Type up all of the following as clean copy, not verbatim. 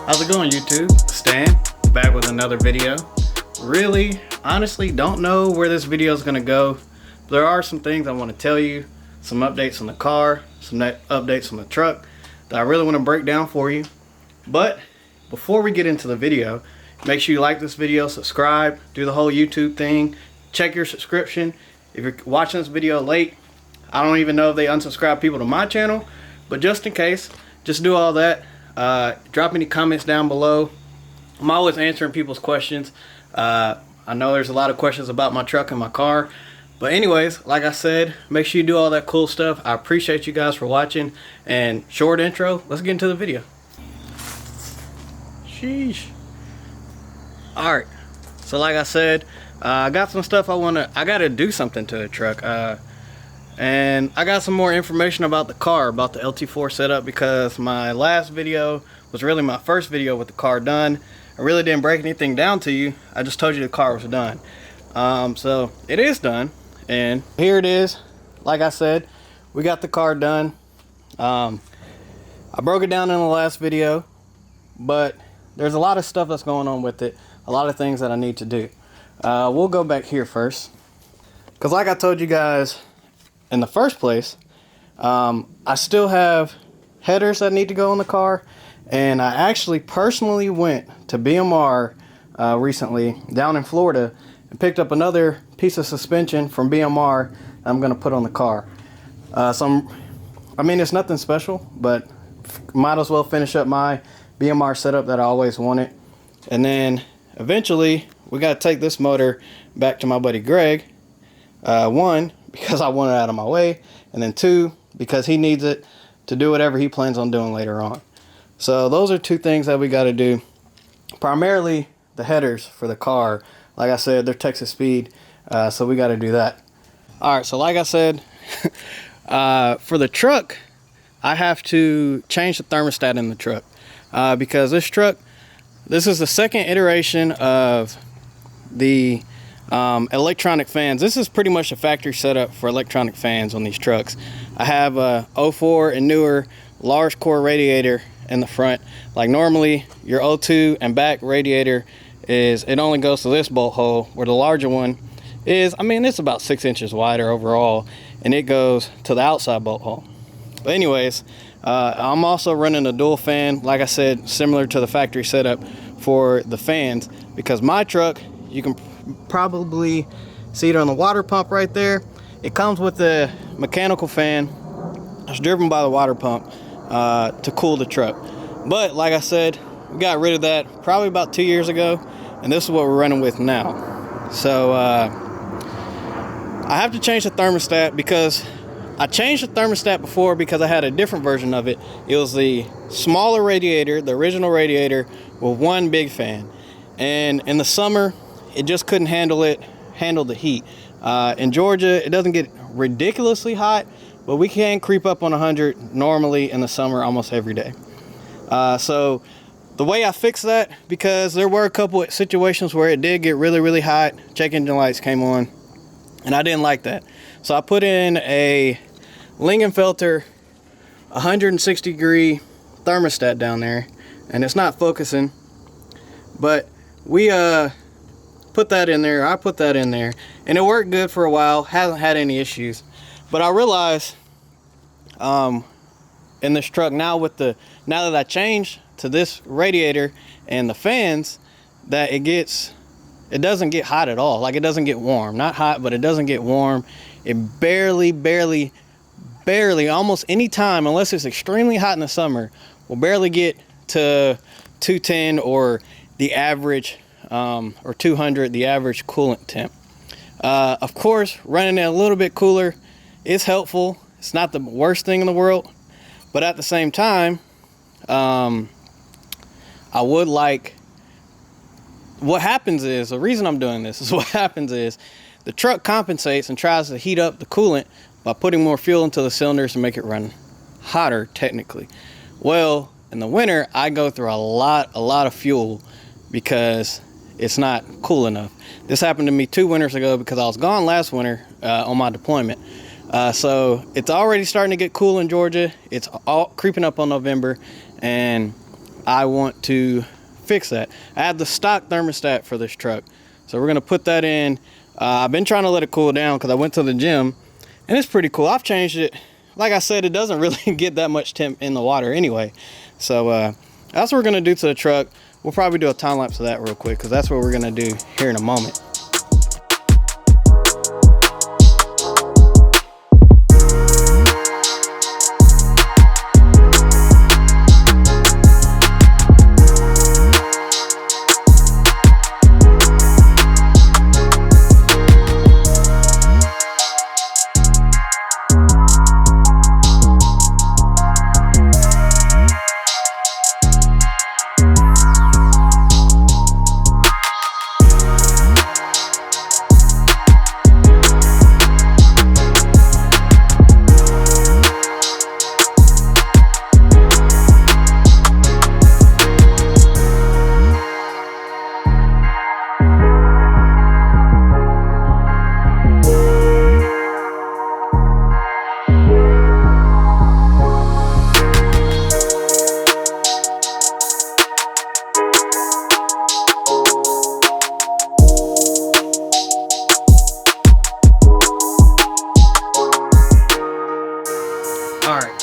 How's it going, YouTube? Stan, back with another video. Really, honestly, don't know where this video is going to go. There are some things I want to tell you, some updates on the car, some updates on the truck that I really want to break down for you. But before we get into the video, make sure you like this video, subscribe, do the whole YouTube thing, check your subscription. If you're watching this video late, I don't even know if they unsubscribe people to my channel, but just in case, just do all that. Drop any comments down below. I'm always answering people's questions. I know there's a lot of questions about my truck and my car, but anyways, like I said, make sure you do all that cool stuff. I appreciate you guys for watching, and short intro, let's get into the video. Sheesh. Alright, so like I said, I got some stuff I gotta do something to the truck, and I got some more information about the car, about the LT4 setup, because my last video was really my first video with the car done. I really didn't break anything down to you. I just told you the car was done. So it is done, and here it is. Like I said, we got the car done. I broke it down in the last video, but there's a lot of stuff that's going on with it, a lot of things that I need to do. We'll go back here first, because like I told you guys in the first place, I still have headers that need to go in the car, and I actually personally went to BMR recently down in Florida and picked up another piece of suspension from BMR that I'm going to put on the car. I mean, it's nothing special, but might as well finish up my BMR setup that I always wanted. And then eventually we got to take this motor back to my buddy Greg. One, because I want it out of my way, and then two, because he needs it to do whatever he plans on doing later on. So those are two things that we got to do. Primarily the headers for the car. Like I said, they're Texas speed, so we got to do that. Alright, so like I said, for the truck, I have to change the thermostat in the truck, because this is the second iteration of the electronic fans. This is pretty much a factory setup for electronic fans on these trucks. I have a 04 and newer large core radiator in the front. Like normally your 02 and back radiator it only goes to this bolt hole, where the larger one is, I mean, it's about 6 inches wider overall, and it goes to the outside bolt hole. But anyways, I'm also running a dual fan, like I said, similar to the factory setup for the fans, because my truck, you can probably see it on the water pump right there. It comes with a mechanical fan that's driven by the water pump to cool the truck. But like I said, we got rid of that probably about 2 years ago, and this is what we're running with now. So I have to change the thermostat, because I changed the thermostat before because I had a different version of it. It was the smaller radiator, the original radiator, with one big fan, and in the summer it just couldn't handle the heat. In Georgia, it doesn't get ridiculously hot, but we can creep up on 100 normally in the summer almost every day. So the way I fixed that, because there were a couple of situations where it did get really hot, check engine lights came on, and I didn't like that. So I put in a Lingenfelter 160 degree thermostat down there, and it's not focusing, but we put that in there. I put that in there, and it worked good for a while. Hasn't had any issues. But I realized in this truck now that I changed to this radiator and the fans, that it doesn't get hot at all. Like, it doesn't get warm. Not hot, but it doesn't get warm. It barely, almost any time, unless it's extremely hot in the summer, will barely get to 210 or the average, or 200, the average coolant temp. Of course, running it a little bit cooler is helpful. It's not the worst thing in the world, but at the same time, I would like, what happens is, the reason I'm doing this is what happens is the truck compensates and tries to heat up the coolant by putting more fuel into the cylinders to make it run hotter technically. Well, in the winter, I go through a lot of fuel because it's not cool enough. This happened to me 2 winters ago because I was gone last winter on my deployment. So it's already starting to get cool in Georgia. It's all creeping up on November, and I want to fix that. I have the stock thermostat for this truck, so we're gonna put that in. I've been trying to let it cool down because I went to the gym, and it's pretty cool. I've changed it. Like I said, it doesn't really get that much temp in the water anyway. So that's what we're gonna do to the truck. We'll probably do a time lapse of that real quick because that's what we're gonna do here in a moment.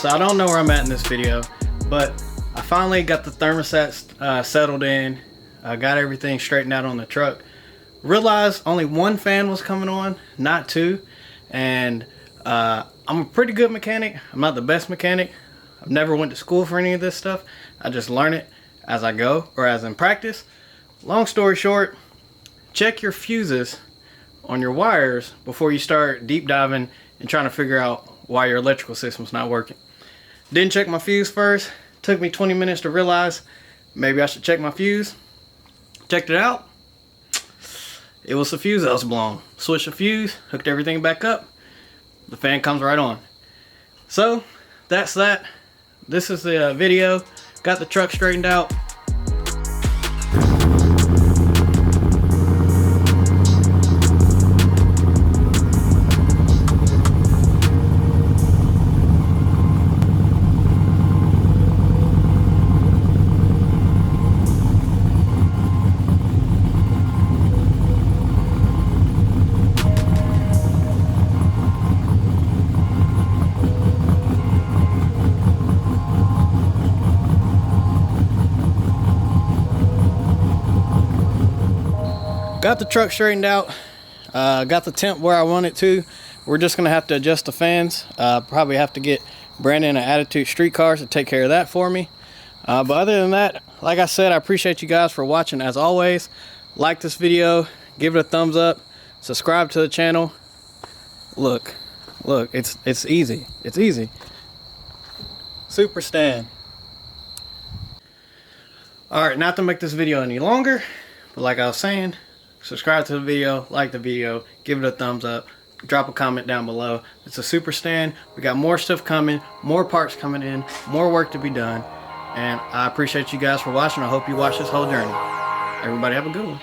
So I don't know where I'm at in this video, but I finally got the thermostat settled in. I got everything straightened out on the truck. Realized only 1 fan was coming on, not 2. And I'm a pretty good mechanic. I'm not the best mechanic. I've never went to school for any of this stuff. I just learn it as I go, or as in practice. Long story short, check your fuses on your wires before you start deep diving and trying to figure out why your electrical system's not working. Didn't check my fuse first. Took me 20 minutes to realize maybe I should check my fuse. Checked it out. It was the fuse that was blown. Switched the fuse, hooked everything back up. The fan comes right on. So that's that. This is the video. Got the truck straightened out. Got the truck straightened out, got the temp where I want it to. We're just gonna have to adjust the fans. Probably have to get Brandon an Attitude Streetcars to take care of that for me. But other than that, like I said, I appreciate you guys for watching as always. Like this video, give it a thumbs up, subscribe to the channel. Look, it's easy. It's easy. Super stand. Alright, not to make this video any longer, but like I was saying, subscribe to the video, like the video, give it a thumbs up, drop a comment down below. It's a super stand. We got more stuff coming, more parts coming in, more work to be done. And I appreciate you guys for watching. I hope you watch this whole journey. Everybody have a good one.